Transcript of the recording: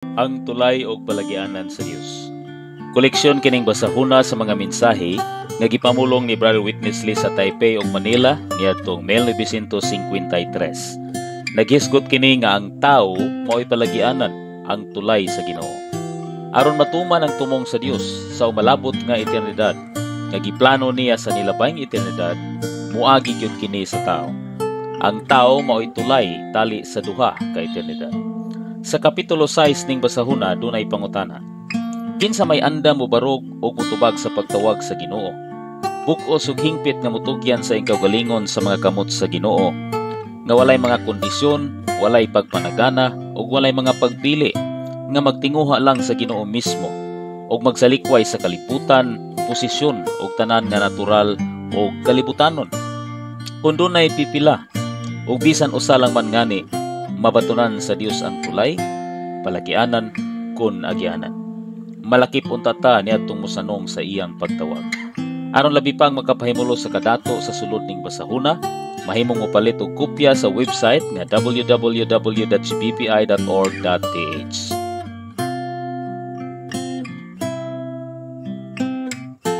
Ang tulay og palagianan sa Dios. Koleksyon kining basahuna sa mga mensahe nga gipamulong ni Brother Witness Lee sa Taipei ug Manila niadtong 1953. Naghisgot kini nga ang tao mao'y palagianan ang tulay sa Ginoo. Aron matuman ang tumong sa Dios sa umalabot nga eternidad, nga giplano niya sa nilabayng eternidad, muagi gyud kini sa tao. Ang tao mao'y tulay tali sa duha ka eternidad. Sa kapitulo 6 ning basahuna dunay pangutana. Kinsa may andam mobarog o mutubag sa pagtawag sa Ginoo? Buk-os ug hingpit nga mutugyan sa ingkagalingon sa mga kamot sa Ginoo, nga walay mga kondisyon, walay pagpanagana ug walay mga pagpili, nga magtinguha lang sa Ginoo mismo ug magsalikway sa kalibutan, posisyon ug tanan nga natural ug kalibutanon. Kun dunay pipila ug bisan usa lang man ngani, mabatunan sa Dios ang tulay, palagianan kun agianan. Malakip unta ta niadtong mosanong sa iyang pagtawag. Aron labi pang makapahimulo sa kadato sa sulod ning basahuna, mahimong mopalit og kopya sa website nga www.gbpi.org.ph.